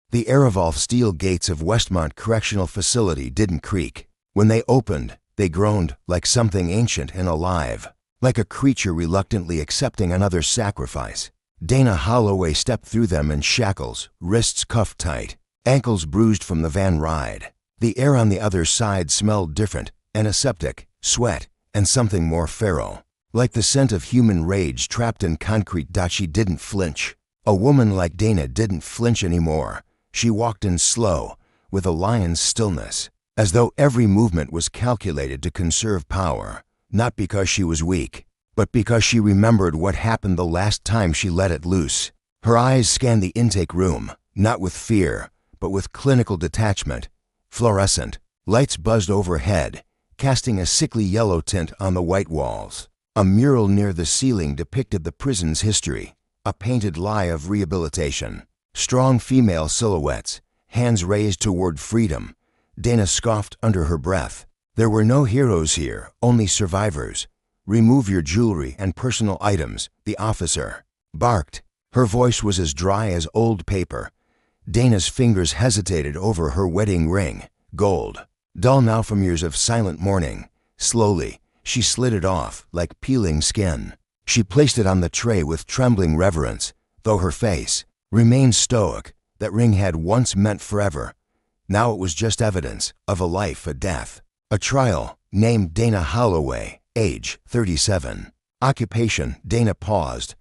The Aravalf steel gates of Westmont Correctional Facility didn't creak. When they opened, they groaned like something ancient and alive, like a creature reluctantly accepting another sacrifice. Dana Holloway stepped through them in shackles, wrists cuffed tight, ankles bruised from the van ride. The air on the other side smelled different, antiseptic, sweat, and something more feral, like the scent of human rage trapped in concrete. She didn't flinch. A woman like Dana didn't flinch anymore. She walked in slow, with a lion's stillness, as though every movement was calculated to conserve power, not because she was weak, but because she remembered what happened the last time she let it loose. Her eyes scanned the intake room, not with fear, but with clinical detachment. Fluorescent lights buzzed overhead, casting a sickly yellow tint on the white walls. A mural near the ceiling depicted the prison's history, a painted lie of rehabilitation. Strong female silhouettes, hands raised toward freedom. Dana scoffed under her breath. There were no heroes here, only survivors. Remove your jewelry and personal items, the officer barked. Her voice was as dry as old paper. Dana's fingers hesitated over her wedding ring, gold, dull now from years of silent mourning. Slowly, she slid it off like peeling skin. She placed it on the tray with trembling reverence, though her face remained stoic. That ring had once meant forever. Now it was just evidence of a life, a death. A trial, named Dana Holloway, age 37. Occupation, Dana paused.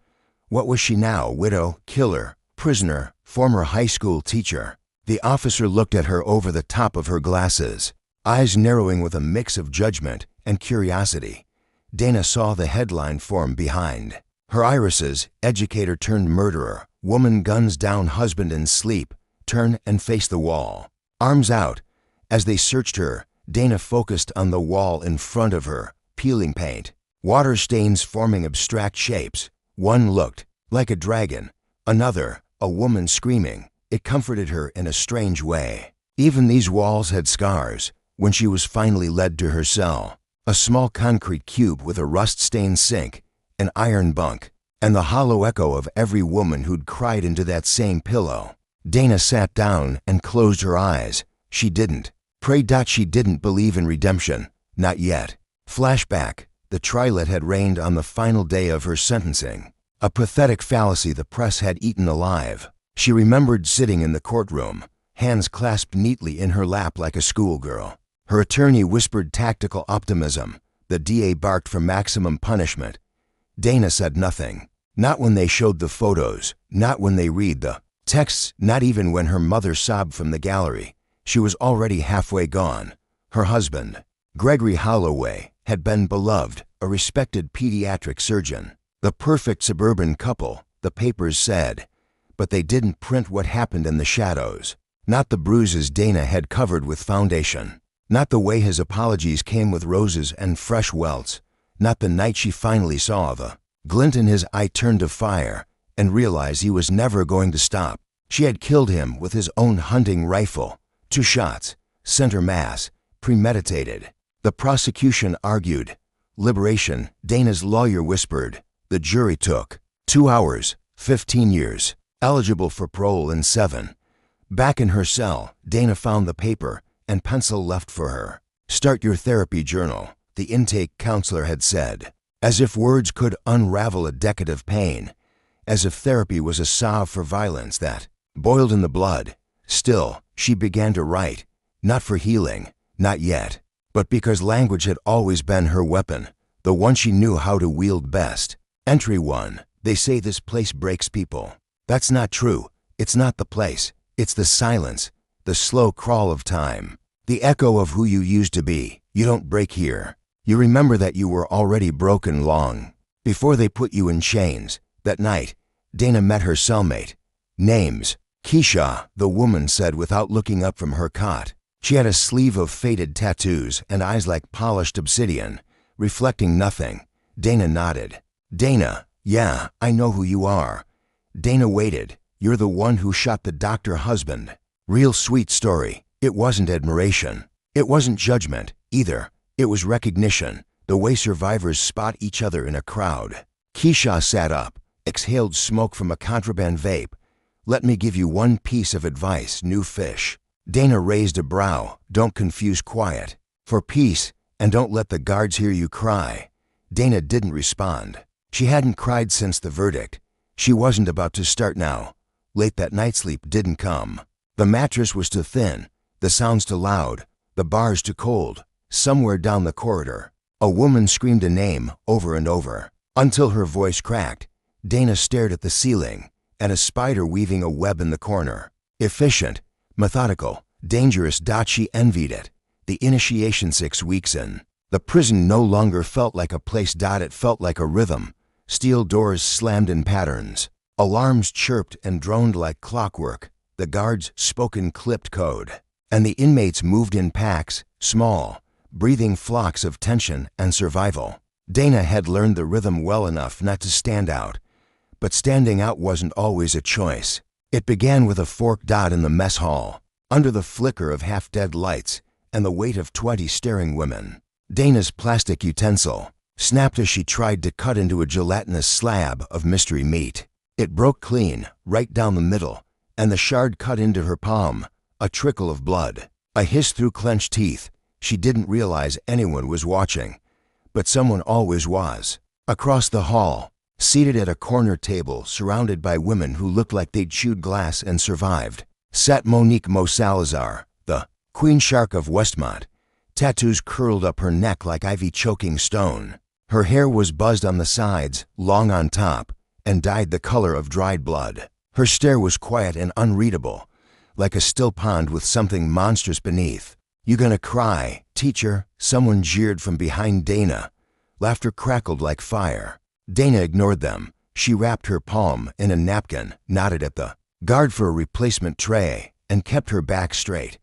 What was she now? Widow, killer, prisoner, former high school teacher? The officer looked at her over the top of her glasses, eyes narrowing with a mix of judgment and curiosity. Dana saw the headline form behind. Her irises, educator turned murderer, woman guns down husband in sleep, turn and face the wall. Arms out. As they searched her, Dana focused on the wall in front of her, peeling paint, water stains forming abstract shapes. One looked like a dragon, another, a woman screaming. It comforted her in a strange way. Even these walls had scars. When she was finally led to her cell, a small concrete cube with a rust-stained sink, an iron bunk, and the hollow echo of every woman who'd cried into that same pillow. Dana sat down and closed her eyes. She didn't pray. She didn't believe in redemption. Not yet. Flashback. The trial had reigned on the final day of her sentencing. A pathetic fallacy the press had eaten alive. She remembered sitting in the courtroom, hands clasped neatly in her lap like a schoolgirl. Her attorney whispered tactical optimism. The DA barked for maximum punishment. Dana said nothing. Not when they showed the photos, not when they read the texts, not even when her mother sobbed from the gallery. She was already halfway gone. Her husband, Gregory Holloway, had been beloved, a respected pediatric surgeon. The perfect suburban couple, the papers said. But they didn't print what happened in the shadows. Not the bruises Dana had covered with foundation. Not the way his apologies came with roses and fresh welts. Not the night she finally saw the glint in his eye turn to fire and realized he was never going to stop. She had killed him with his own hunting rifle. 2 shots, center mass, premeditated. The prosecution argued. Liberation, Dana's lawyer whispered. The jury took 2 hours, 15 years, eligible for parole in 7. Back in her cell, Dana found the paper and pencil left for her. Start your therapy journal, the intake counselor had said, as if words could unravel a decade of pain, as if therapy was a salve for violence that boiled in the blood. Still, she began to write, not for healing, not yet, but because language had always been her weapon, the one she knew how to wield best. Entry 1. They say this place breaks people. That's not true. It's not the place. It's the silence, the slow crawl of time, the echo of who you used to be. You don't break here. You remember that you were already broken long before they put you in chains. That night, Dana met her cellmate. Names. Keisha, the woman said without looking up from her cot. She had a sleeve of faded tattoos and eyes like polished obsidian, reflecting nothing. Dana nodded. Dana, yeah, I know who you are. Dana waited. You're the one who shot the doctor husband. Real sweet story. It wasn't admiration. It wasn't judgment, either. It was recognition, the way survivors spot each other in a crowd. Keisha sat up, exhaled smoke from a contraband vape. Let me give you one piece of advice, new fish. Dana raised a brow. Don't confuse quiet for peace, and don't let the guards hear you cry. Dana didn't respond. She hadn't cried since the verdict. She wasn't about to start now. Late that night, sleep didn't come. The mattress was too thin, the sounds too loud, the bars too cold. Somewhere down the corridor, a woman screamed a name over and over, until her voice cracked. Dana stared at the ceiling, and a spider weaving a web in the corner. Efficient, methodical, dangerous. She envied it. The initiation 6 weeks in. The prison no longer felt like a place. It felt like a rhythm. Steel doors slammed in patterns. Alarms chirped and droned like clockwork. The guards spoke in clipped code. And the inmates moved in packs, small, breathing flocks of tension and survival. Dana had learned the rhythm well enough not to stand out. But standing out wasn't always a choice. It began with a forked dot in the mess hall, under the flicker of half-dead lights and the weight of 20 staring women. Dana's plastic utensil snapped as she tried to cut into a gelatinous slab of mystery meat. It broke clean, right down the middle, and the shard cut into her palm, a trickle of blood. A hiss through clenched teeth. She didn't realize anyone was watching, but someone always was. Across the hall, seated at a corner table surrounded by women who looked like they'd chewed glass and survived, sat Monique Mo Salazar, the Queen Shark of Westmont. Tattoos curled up her neck like ivy choking stone. Her hair was buzzed on the sides, long on top, and dyed the color of dried blood. Her stare was quiet and unreadable, like a still pond with something monstrous beneath. "You gonna cry, teacher?" Someone jeered from behind Dana. Laughter crackled like fire. Dana ignored them. She wrapped her palm in a napkin, nodded at the guard for a replacement tray, and kept her back straight.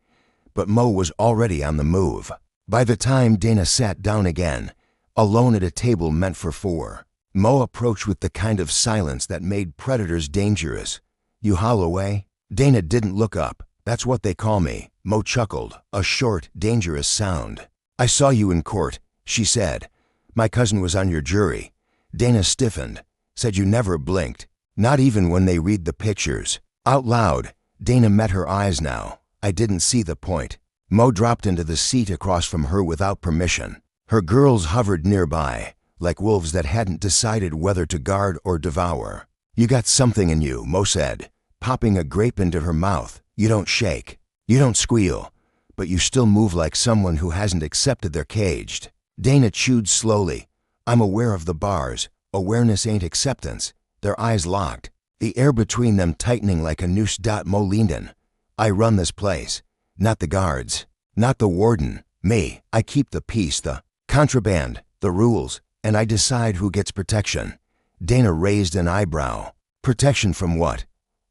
But Mo was already on the move. By the time Dana sat down again, alone at a table meant for 4, Mo approached with the kind of silence that made predators dangerous. "You Holloway?" Dana didn't look up. "That's what they call me." Mo chuckled, a short, dangerous sound. "I saw you in court," she said. "My cousin was on your jury." Dana stiffened, said you never blinked, not even when they read the pictures. Out loud, Dana met her eyes now. "I didn't see the point." Mo dropped into the seat across from her without permission. Her girls hovered nearby, like wolves that hadn't decided whether to guard or devour. "You got something in you," Mo said, popping a grape into her mouth. "You don't shake. You don't squeal. But you still move like someone who hasn't accepted they're caged." Dana chewed slowly. "I'm aware of the bars. Awareness ain't acceptance." Their eyes locked, the air between them tightening like a noose. Mo leaned in. "I run this place. Not the guards. Not the warden. Me. I keep the peace, the contraband, the rules, and I decide who gets protection." Dana raised an eyebrow. "Protection from what?"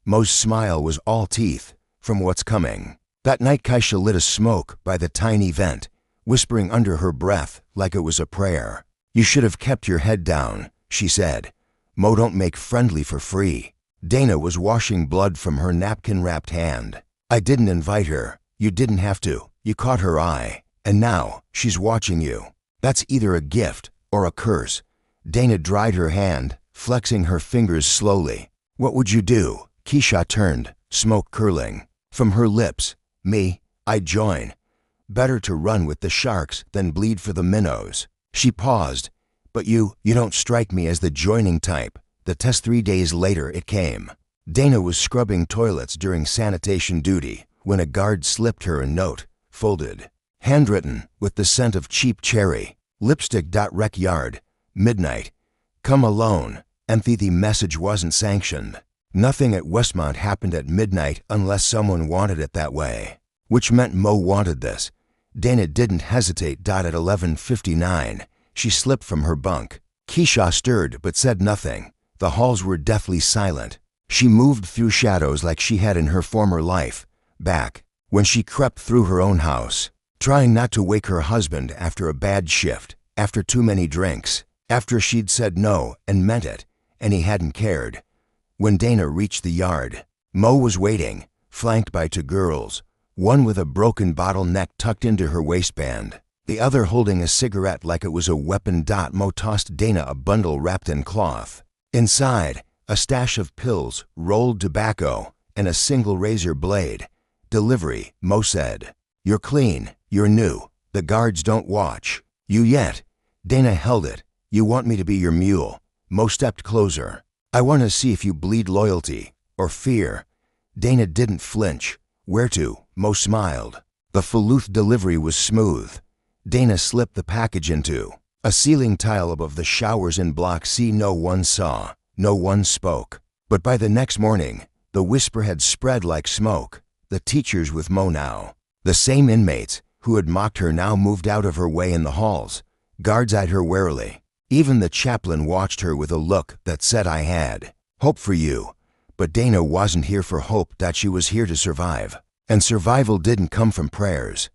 Mo's smile was all teeth. "From what's coming." That night Kaisha lit a smoke by the tiny vent, whispering under her breath like it was a prayer. "You should have kept your head down," she said. "Mo don't make friendly for free." Dana was washing blood from her napkin-wrapped hand. "I didn't invite her. You didn't have to. You caught her eye. And now, she's watching you. That's either a gift or a curse." Dana dried her hand, flexing her fingers slowly. "What would you do?" Keisha turned, smoke curling. From her lips, "Me, I'd join. Better to run with the sharks than bleed for the minnows." She paused. "But you don't strike me as the joining type." The test 3 days later it came. Dana was scrubbing toilets during sanitation duty when a guard slipped her a note, folded, handwritten, with the scent of cheap cherry. Lipstick. Rec yard. Midnight. Come alone. Empty. The message wasn't sanctioned. Nothing at Westmont happened at midnight unless someone wanted it that way. Which meant Mo wanted this. Dana didn't hesitate. At 11:59, she slipped from her bunk. Keisha stirred but said nothing. The halls were deathly silent. She moved through shadows like she had in her former life, back, when she crept through her own house, trying not to wake her husband after a bad shift, after too many drinks, after she'd said no and meant it, and he hadn't cared. When Dana reached the yard, Mo was waiting, flanked by 2 girls, one with a broken bottleneck tucked into her waistband, the other holding a cigarette like it was a weapon. Mo tossed Dana a bundle wrapped in cloth. Inside, a stash of pills, rolled tobacco, and a single razor blade. Delivery, Mo said. You're clean, you're new. The guards don't watch you yet. Dana held it. You want me to be your mule? Mo stepped closer. I want to see if you bleed loyalty or fear. Dana didn't flinch. Where to? Mo smiled. The Faluth delivery was smooth. Dana slipped the package into a ceiling tile above the showers in Block C. No one saw, no one spoke. But by the next morning, the whisper had spread like smoke. The teachers with Mo now. The same inmates who had mocked her now moved out of her way in the halls. Guards eyed her warily. Even the chaplain watched her with a look that said, I had hope for you. But Dana wasn't here for hope, that she was here to survive. And survival didn't come from prayers.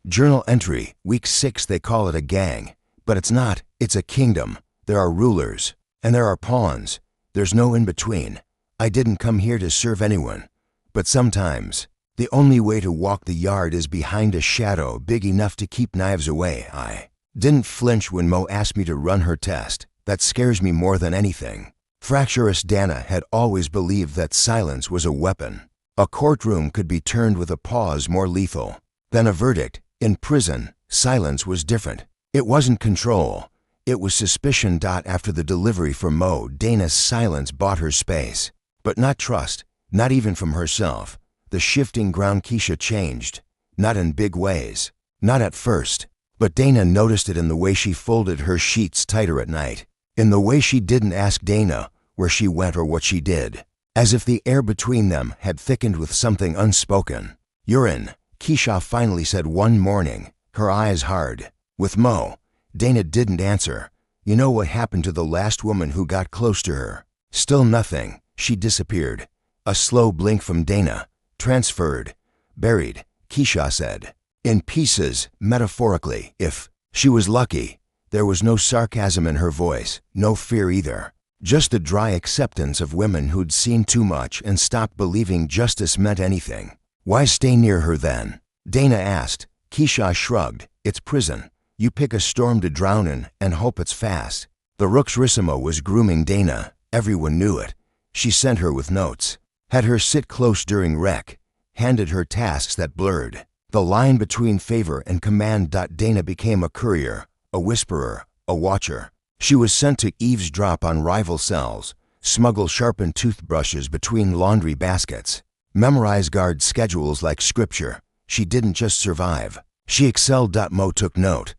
Journal entry, week 6. They call it a gang. But it's not, it's a kingdom. There are rulers. And there are pawns. There's no in-between. I didn't come here to serve anyone. But sometimes, the only way to walk the yard is behind a shadow big enough to keep knives away. I didn't flinch when Mo asked me to run her test. That scares me more than anything. Fractious Dana had always believed that silence was a weapon. A courtroom could be turned with a pause more lethal than a verdict. In prison, silence was different. It wasn't control. It was suspicion. After the delivery for Mo, Dana's silence bought her space. But not trust, not even from herself. The shifting ground. Keisha changed. Not in big ways. Not at first. But Dana noticed it in the way she folded her sheets tighter at night. In the way she didn't ask Dana where she went or what she did. As if the air between them had thickened with something unspoken. You're in, Keisha finally said one morning, her eyes hard. With Mo, Dana didn't answer. You know what happened to the last woman who got close to her? Still nothing. She disappeared. A slow blink from Dana. Transferred. Buried, Keisha said. In pieces, metaphorically, if she was lucky. There was no sarcasm in her voice, no fear either. Just the dry acceptance of women who'd seen too much and stopped believing justice meant anything. Why stay near her then? Dana asked. Keisha shrugged. It's prison. You pick a storm to drown in and hope it's fast. The Ruxrissimo was grooming Dana. Everyone knew it. She sent her with notes. Had her sit close during rec. Handed her tasks that blurred the line between favor and command. Dana became a courier, a whisperer, a watcher. She was sent to eavesdrop on rival cells, smuggle sharpened toothbrushes between laundry baskets, memorize guard schedules like scripture. She didn't just survive. She excelled. Mo took note.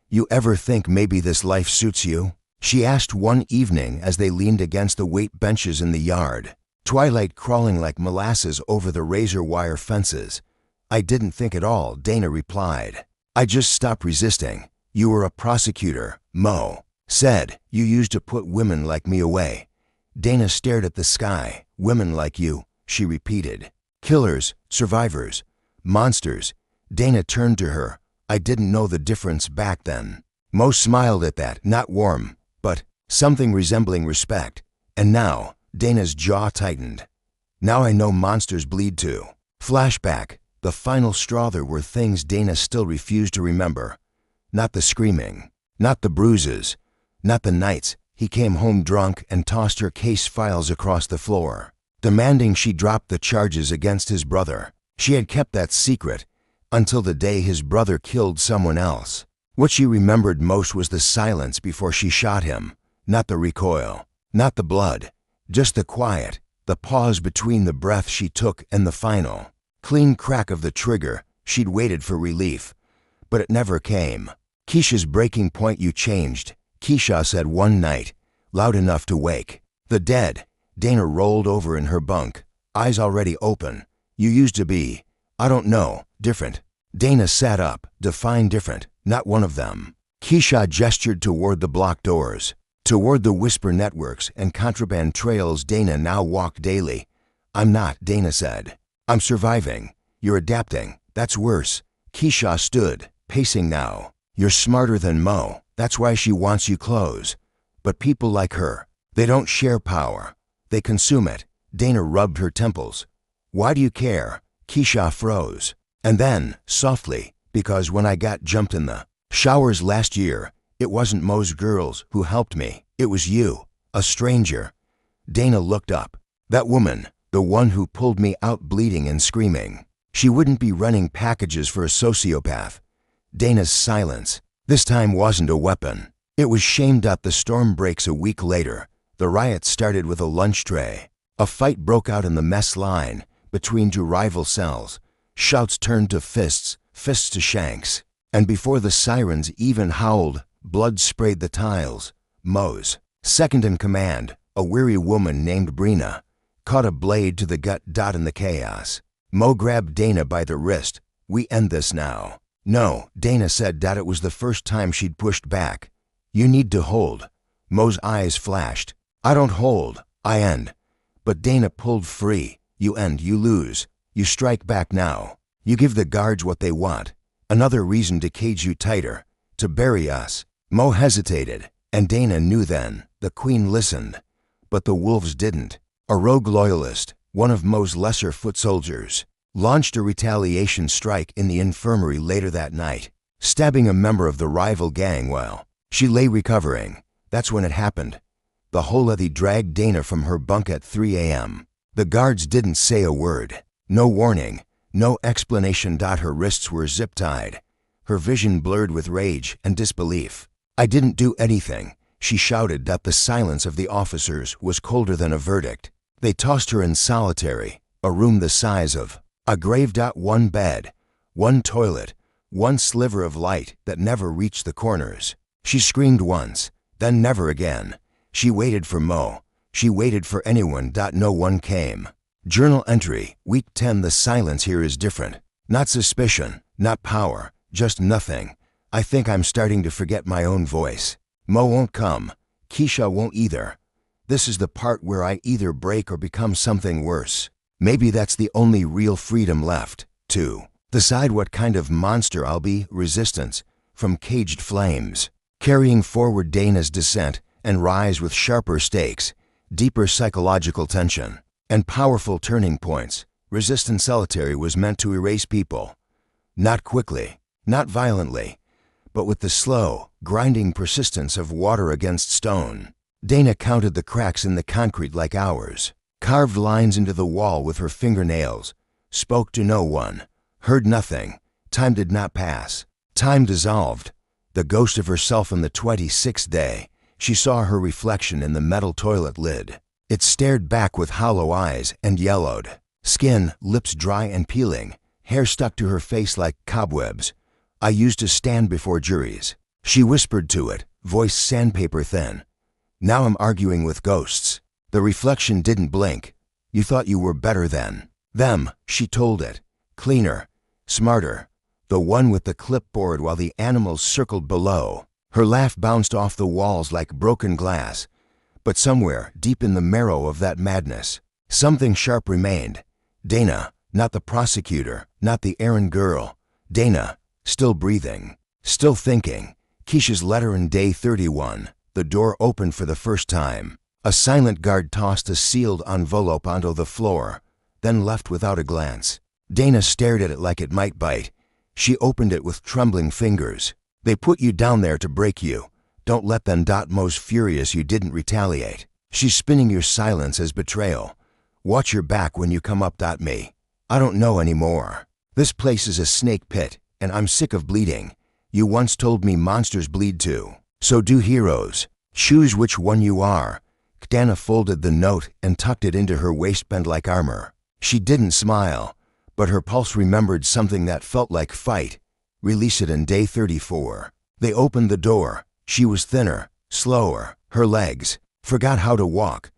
You ever think maybe this life suits you? She asked one evening as they leaned against the weight benches in the yard, twilight crawling like molasses over the razor wire fences. I didn't think at all, Dana replied. I just stopped resisting. You were a prosecutor, Mo said. You used to put women like me away. Dana stared at the sky. Women like you, she repeated. Killers, survivors, monsters. Dana turned to her. I didn't know the difference back then. Mo smiled at that, not warm, but something resembling respect. And now, Dana's jaw tightened. Now I know monsters bleed too. Flashback, the final straw. There were things Dana still refused to remember. Not the screaming, not the bruises, not the nights he came home drunk and tossed her case files across the floor, demanding she drop the charges against his brother. She had kept that secret until the day his brother killed someone else. What she remembered most was the silence before she shot him, not the recoil, not the blood, just the quiet, the pause between the breath she took and the final clean crack of the trigger. She'd waited for relief, but it never came. Keisha's breaking point. You changed, Keisha said one night, loud enough to wake the dead. Dana rolled over in her bunk, eyes already open. You used to be, I don't know, different. Dana sat up. Define different, not one of them. Keisha gestured toward the block doors, toward the whisper networks and contraband trails Dana now walked daily. I'm not, Dana said. I'm surviving. You're adapting. That's worse. Keisha stood, pacing now. You're smarter than Mo. That's why she wants you close. But people like her, they don't share power. They consume it. Dana rubbed her temples. Why do you care? Keisha froze. And then, softly, because when I got jumped in the showers last year, it wasn't Mo's girls who helped me. It was you, a stranger. Dana looked up. That woman, The one who pulled me out bleeding and screaming. She wouldn't be running packages for a sociopath. Dana's silence. This time wasn't a weapon. It was shame. The storm breaks a week later. The riot started with a lunch tray. A fight broke out in the mess line between two rival cells. Shouts turned to fists, fists to shanks. And before the sirens even howled, blood sprayed the tiles. Mo's second in command, a weary woman named Brina, caught a blade to the gut. In the chaos, Mo grabbed Dana by the wrist. "We end this now." "No," Dana said. It was the first time she'd pushed back. "You need to hold." Mo's eyes flashed. "I don't hold, I end." But Dana pulled free. "You end, you lose. You strike back now. You give the guards what they want. Another reason to cage you tighter, to bury us." Mo hesitated, and Dana knew then. The Queen listened. But the wolves didn't. A rogue loyalist, one of Mo's lesser foot soldiers, launched a retaliation strike in the infirmary later that night, stabbing a member of the rival gang while she lay recovering. That's when it happened. The Holothy dragged Dana from her bunk at 3 a.m. The guards didn't say a word. No warning, no explanation. Her wrists were zip-tied, her vision blurred with rage and disbelief. "I didn't do anything," she shouted. The silence of the officers was colder than a verdict. They tossed her in solitary, a room the size of a grave. One bed, one toilet, one sliver of light that never reached the corners. She screamed once, then never again. She waited for Mo. She waited for anyone. No one came. Journal entry, week 10. The silence here is different. Not suspicion, not power, just nothing. I think I'm starting to forget my own voice. Mo won't come. Keisha won't either. This is the part where I either break or become something worse. Maybe that's the only real freedom left, to decide what kind of monster I'll be. Resistance from caged flames, carrying forward Dana's descent and rise with sharper stakes, deeper psychological tension, and powerful turning points. Resistant solitary was meant to erase people. Not quickly, not violently, but with the slow, grinding persistence of water against stone. Dana counted the cracks in the concrete like hours, carved lines into the wall with her fingernails, spoke to no one, heard nothing. Time did not pass. Time dissolved. The ghost of herself on the 26th day. She saw her reflection in the metal toilet lid. It stared back with hollow eyes and yellowed. Skin, lips dry and peeling, hair stuck to her face like cobwebs. "I used to stand before juries," she whispered to it, voice sandpaper thin. "Now I'm arguing with ghosts." The reflection didn't blink. "You thought you were better than them," she told it. "Cleaner, smarter." The one with the clipboard while the animals circled below. Her laugh bounced off the walls like broken glass. But somewhere, deep in the marrow of that madness, something sharp remained. Dana, not the prosecutor, not the errand girl. Dana, still breathing, still thinking. Keisha's letter in day 31. The door opened for the first time. A silent guard tossed a sealed envelope onto the floor, then left without a glance. Dana stared at it like it might bite. She opened it with trembling fingers. "They put you down there to break you. Don't let them. Mo's furious you didn't retaliate. She's spinning your silence as betrayal. Watch your back when you come up. Me. I don't know anymore. This place is a snake pit, and I'm sick of bleeding. You once told me monsters bleed too. So do heroes. Choose which one you are." Dana folded the note and tucked it into her waistband like armor. She didn't smile, but her pulse remembered something that felt like fight. Release it in day 34. They opened the door. She was thinner, slower, her legs, forgot how to walk.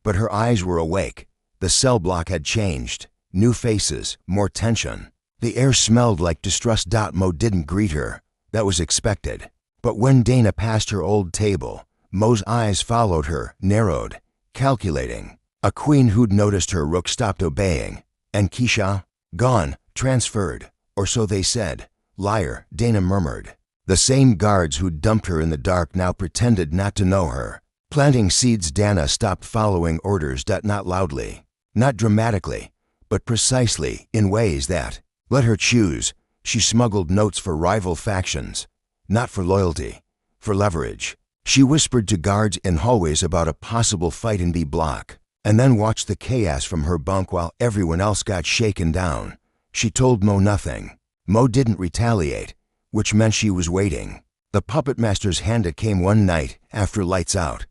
But her eyes were awake. The cell block had changed. New faces, more tension. The air smelled like distrust. Mo didn't greet her. That was expected. But when Dana passed her old table, Mo's eyes followed her, narrowed, calculating. A queen who'd noticed her rook stopped obeying. And Keisha? Gone, transferred, or so they said. Liar, Dana murmured. The same guards who'd dumped her in the dark now pretended not to know her. Planting seeds. Dana stopped following orders. Not loudly, not dramatically, but precisely, in ways that let her choose. She smuggled notes for rival factions, not for loyalty, for leverage. She whispered to guards in hallways about a possible fight in B Block. and then watched the chaos from her bunk while everyone else got shaken down. She told Mo nothing. Mo didn't retaliate, which meant she was waiting. The puppet master's hand came one night after lights out.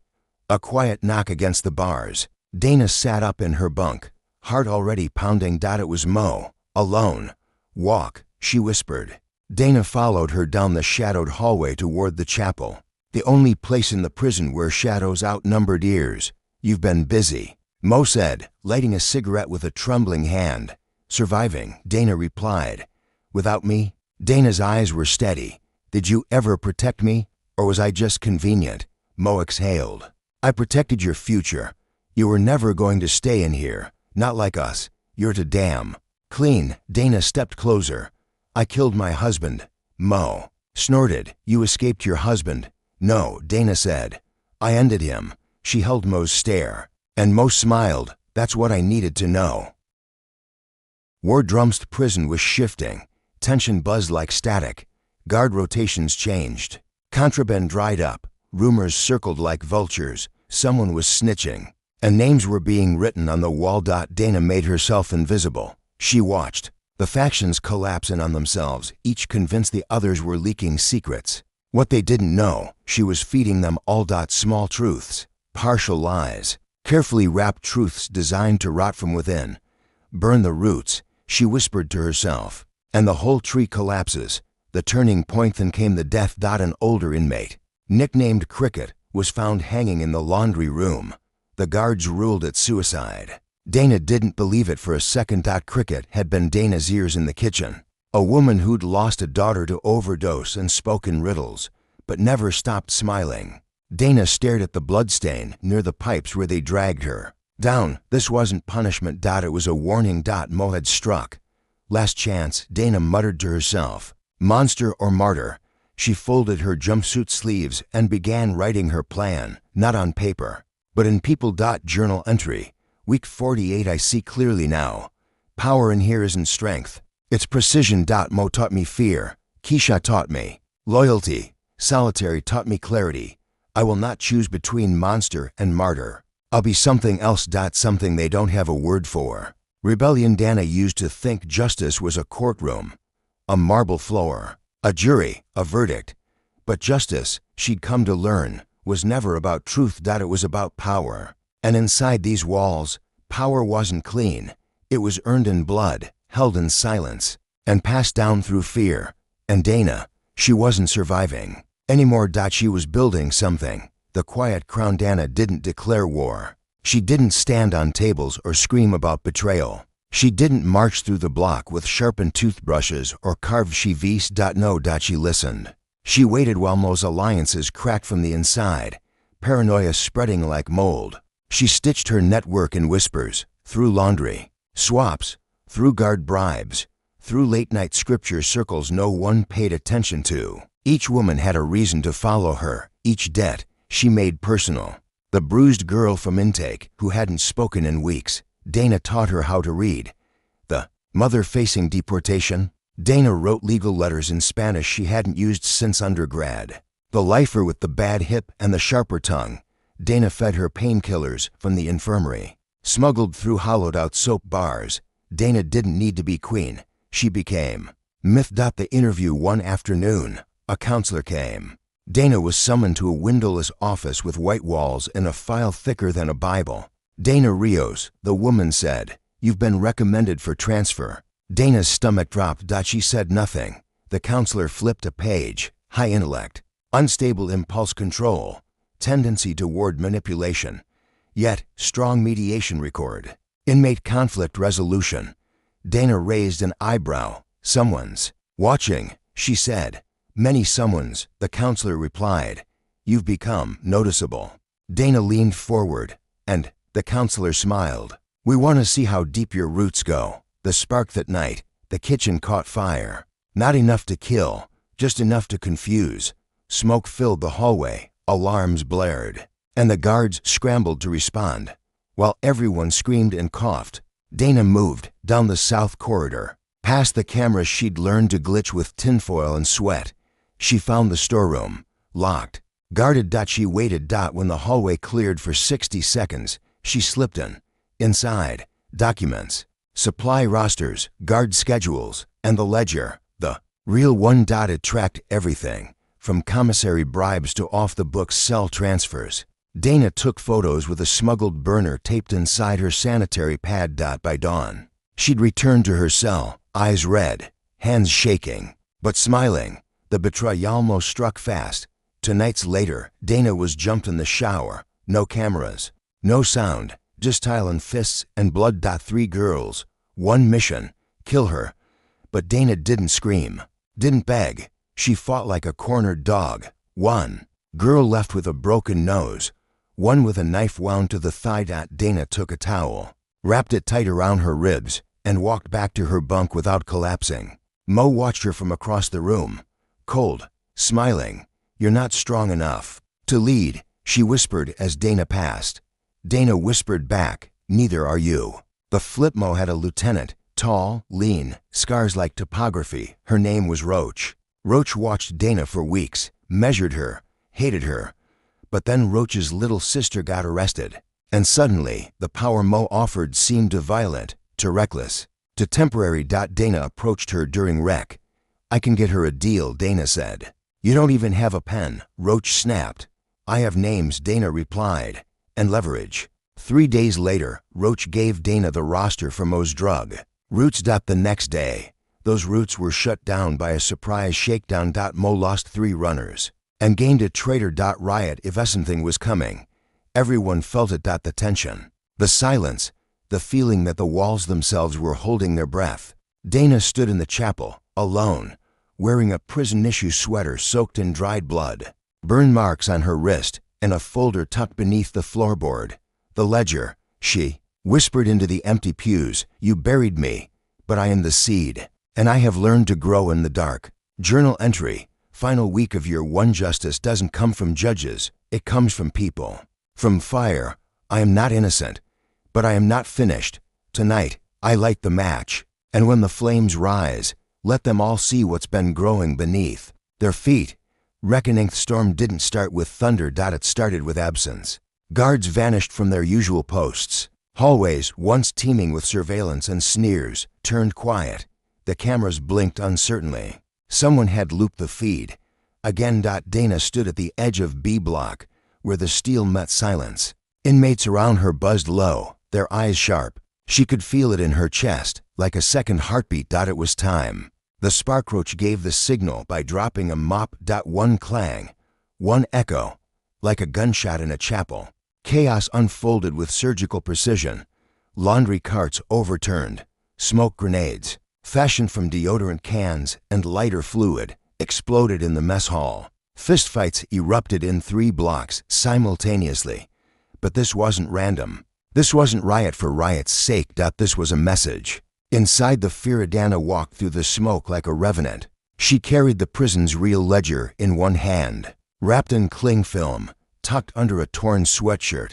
A quiet knock against the bars. Dana sat up in her bunk, heart already pounding. It was Mo, alone. Walk, she whispered. Dana followed her down the shadowed hallway toward the chapel, the only place in the prison where shadows outnumbered ears. You've been busy, Mo said, lighting a cigarette with a trembling hand. Surviving, Dana replied. Without me? Dana's eyes were steady. Did you ever protect me, or was I just convenient? Mo exhaled. I protected your future. You were never going to stay in here, not like us. You're to damn clean. Dana stepped closer. I killed my husband. Mo snorted. You escaped your husband. No, Dana said. I ended him. She held Mo's stare, and Mo smiled. That's what I needed to know. Wardrum's prison was shifting. Tension buzzed like static. Guard rotations changed. Contraband dried up. Rumors circled like vultures. Someone was snitching, and names were being written on the wall. Dana made herself invisible. She watched the factions collapse in on themselves, each convinced the others were leaking secrets. What they didn't know, she was feeding them all. Small truths, partial lies, carefully wrapped truths designed to rot from within. Burn the roots, she whispered to herself, and the whole tree collapses. The turning point. Then came the death. An older inmate, nicknamed Cricket, was found hanging in the laundry room. The guards ruled it suicide. Dana didn't believe it for a second. Cricket had been Dana's ears in the kitchen. A woman who'd lost a daughter to overdose and spoke in riddles, but never stopped smiling. Dana stared at the bloodstain near the pipes where they dragged her down. This wasn't punishment. It was a warning. Mo had struck. Last chance, Dana muttered to herself. Monster or martyr? She folded her jumpsuit sleeves and began writing her plan, not on paper, but in people. Journal entry. Week 48. I see clearly now. Power in here isn't strength. It's precision. Mo taught me fear. Keisha taught me loyalty. Solitary taught me clarity. I will not choose between monster and martyr. I'll be something else. Something they don't have a word for. Rebellion. Dana used to think justice was a courtroom, a marble floor, a jury, a verdict. But justice, she'd come to learn, was never about truth. It was about power. And inside these walls, power wasn't clean. It was earned in blood, held in silence, and passed down through fear. And Dana, she wasn't surviving anymore. She was building something. The quiet crown. Dana didn't declare war. She didn't stand on tables or scream about betrayal. She didn't march through the block with sharpened toothbrushes or carved chivis. No. She listened. She waited while Mo's alliances cracked from the inside, paranoia spreading like mold. She stitched her network in whispers, through laundry, swaps, through guard bribes, through late-night scripture circles no one paid attention to. Each woman had a reason to follow her. Each debt she made personal. The bruised girl from intake, who hadn't spoken in weeks, Dana taught her how to read. The mother facing deportation, Dana wrote legal letters in Spanish she hadn't used since undergrad. The lifer with the bad hip and the sharper tongue, Dana fed her painkillers from the infirmary. Smuggled through hollowed-out soap bars, Dana didn't need to be queen. She became myth. The interview one afternoon, a counselor came. Dana was summoned to a windowless office with white walls and a file thicker than a Bible. Dana Rios, the woman said, you've been recommended for transfer. Dana's stomach dropped. She said nothing. The counselor flipped a page. High intellect, unstable impulse control, tendency toward manipulation, yet strong mediation record. Inmate conflict resolution. Dana raised an eyebrow. Someone's watching, she said. Many someones, the counselor replied. You've become noticeable. Dana leaned forward, and the counselor smiled. We want to see how deep your roots go. The spark that night, the kitchen caught fire. Not enough to kill, just enough to confuse. Smoke filled the hallway, alarms blared, and the guards scrambled to respond. While everyone screamed and coughed, Dana moved down the south corridor, past the cameras she'd learned to glitch with tinfoil and sweat. She found the storeroom, locked, guarded. She waited. When the hallway cleared for 60 seconds, She slipped in. Inside, documents, supply rosters, guard schedules, and the ledger, the real one. It tracked everything, from commissary bribes to off-the-books cell transfers. Dana took photos with a smuggled burner taped inside her sanitary pad. By dawn, she'd returned to her cell, eyes red, hands shaking, but smiling. The betrayal almost struck fast. 2 nights later, Dana was jumped in the shower. No cameras, no sound, just tile and fists and blood. 3 girls, 1 mission, kill her. But Dana didn't scream, didn't beg. She fought like a cornered dog. 1 girl left with a broken nose, 1 with a knife wound to the thigh. Dana took a towel, wrapped it tight around her ribs, and walked back to her bunk without collapsing. Mo watched her from across the room, cold, smiling. You're not strong enough to lead, she whispered as Dana passed. Dana whispered back, neither are you. The Flipmo had a lieutenant, tall, lean, scars like topography. Her name was Roach. Roach watched Dana for weeks, measured her, hated her. But then Roach's little sister got arrested. And suddenly, the power Mo offered seemed too violent, too reckless, too temporary. Dana approached her during rec. I can get her a deal, Dana said. You don't even have a pen, Roach snapped. I have names, Dana replied, and leverage. 3 days later, Roach gave Dana the roster for Mo's drug routes. The next day, those routes were shut down by a surprise shakedown. Mo lost 3 runners and gained a traitor. Riot if something was coming. Everyone felt it. The tension, the silence, the feeling that the walls themselves were holding their breath. Dana stood in the chapel, alone, wearing a prison-issue sweater soaked in dried blood, burn marks on her wrist, and a folder tucked beneath the floorboard. The ledger, she whispered into the empty pews. You buried me, but I am the seed, and I have learned to grow in the dark. Journal entry, final week of year 1. Justice doesn't come from judges, it comes from people. From fire, I am not innocent, but I am not finished. Tonight, I light the match, and when the flames rise, let them all see what's been growing beneath their feet. Reckoning storm didn't start with thunder. It started with absence. Guards vanished from their usual posts. Hallways, once teeming with surveillance and sneers, turned quiet. The cameras blinked uncertainly. Someone had looped the feed. Again. Dana stood at the edge of B block, where the steel met silence. Inmates around her buzzed low, their eyes sharp. She could feel it in her chest, like a second heartbeat. It was time. The sparkroach gave the signal by dropping a mop. 1 clang, 1 echo, like a gunshot in a chapel. Chaos unfolded with surgical precision. Laundry carts overturned. Smoke grenades, fashioned from deodorant cans and lighter fluid, exploded in the mess hall. Fistfights erupted in 3 blocks simultaneously. But this wasn't random. This wasn't riot for riot's sake. This was a message. Inside the fear, Dana walked through the smoke like a revenant. She carried the prison's real ledger in one hand, wrapped in cling film, tucked under a torn sweatshirt.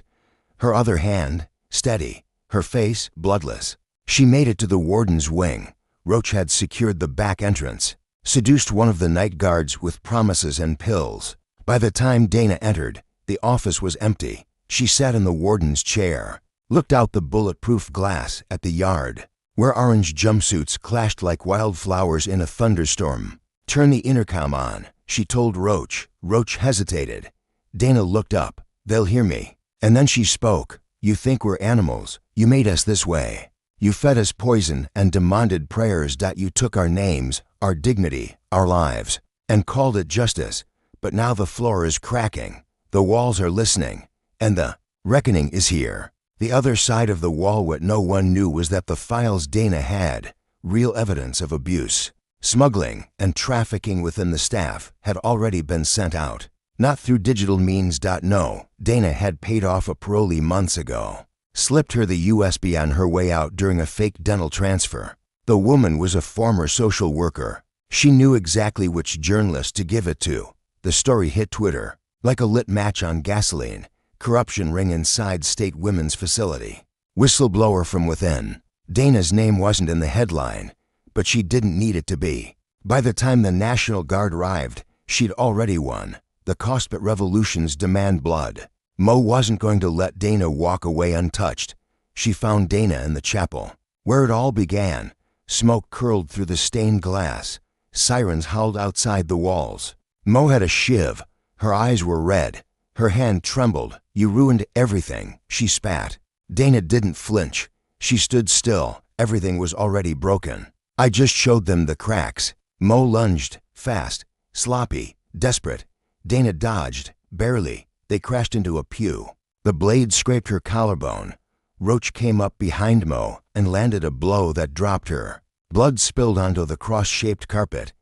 Her other hand, steady, her face bloodless. She made it to the warden's wing. Roach had secured the back entrance, seduced one of the night guards with promises and pills. By the time Dana entered, the office was empty. She sat in the warden's chair, looked out the bulletproof glass at the yard, where orange jumpsuits clashed like wildflowers in a thunderstorm. Turn the intercom on, she told Roach. Roach hesitated. Dana looked up. They'll hear me. And then she spoke. You think we're animals. You made us this way. You fed us poison and demanded prayers. You took our names, our dignity, our lives, and called it justice. But now the floor is cracking. The walls are listening. And the reckoning is here. The other side of the wall. What no one knew was that the files Dana had, real evidence of abuse, smuggling, and trafficking within the staff, had already been sent out. Not through digital means. No, Dana had paid off a parolee months ago, slipped her the USB on her way out during a fake dental transfer. The woman was a former social worker. She knew exactly which journalist to give it to. The story hit Twitter like a lit match on gasoline. Corruption ring inside state women's facility. Whistleblower from within. Dana's name wasn't in the headline, but she didn't need it to be. By the time the National Guard arrived, she'd already won. The cost but revolutions demand blood. Mo wasn't going to let Dana walk away untouched. She found Dana in the chapel, where it all began. Smoke curled through the stained glass. Sirens howled outside the walls. Mo had a shiv. Her eyes were red. Her hand trembled. "You ruined everything," she spat. Dana didn't flinch. She stood still. Everything was already broken. "I just showed them the cracks." Mo lunged, fast, sloppy, desperate. Dana dodged, barely. They crashed into a pew. The blade scraped her collarbone. Roach came up behind Mo and landed a blow that dropped her. Blood spilled onto the cross-shaped carpet.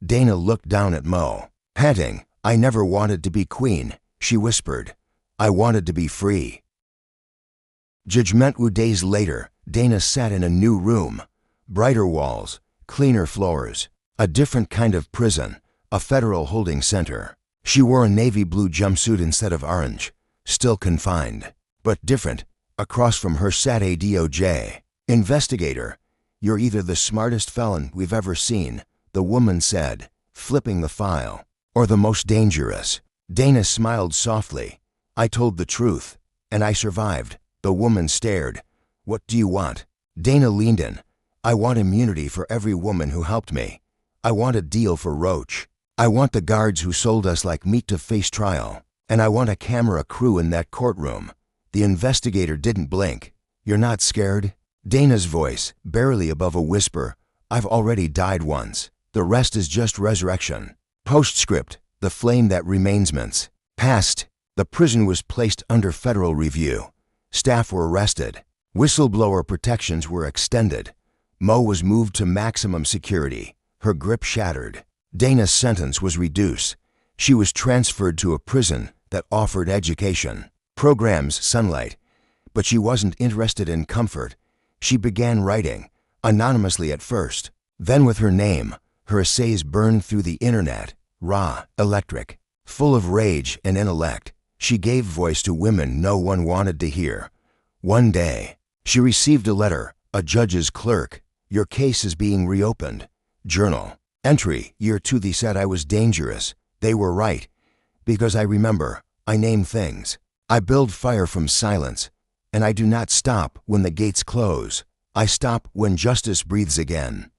Dana looked down at Mo, panting. "I never wanted to be queen," she whispered. "I wanted to be free." Judgmental days later, Dana sat in a new room. Brighter walls, cleaner floors, a different kind of prison, a federal holding center. She wore a navy blue jumpsuit instead of orange, still confined, but different. Across from her sat a DOJ investigator. "You're either the smartest felon we've ever seen," the woman said, flipping the file, "or the most dangerous." Dana smiled softly. "I told the truth, and I survived." The woman stared. "What do you want?" Dana leaned in. "I want immunity for every woman who helped me. I want a deal for Roach. I want the guards who sold us like meat to face trial. And I want a camera crew in that courtroom." The investigator didn't blink. "You're not scared?" Dana's voice, barely above a whisper. "I've already died once. The rest is just resurrection." Postscript: the flame that remains mints. Past: the prison was placed under federal review. Staff were arrested. Whistleblower protections were extended. Mo was moved to maximum security. Her grip shattered. Dana's sentence was reduced. She was transferred to a prison that offered education, programs, sunlight. But she wasn't interested in comfort. She began writing, anonymously at first. Then with her name, her essays burned through the internet, raw, electric, full of rage and intellect. She gave voice to women no one wanted to hear. One day, she received a letter, a judge's clerk. "Your case is being reopened." Journal entry: Year 2. They said I was dangerous. They were right. Because I remember, I name things. I build fire from silence. And I do not stop when the gates close. I stop when justice breathes again.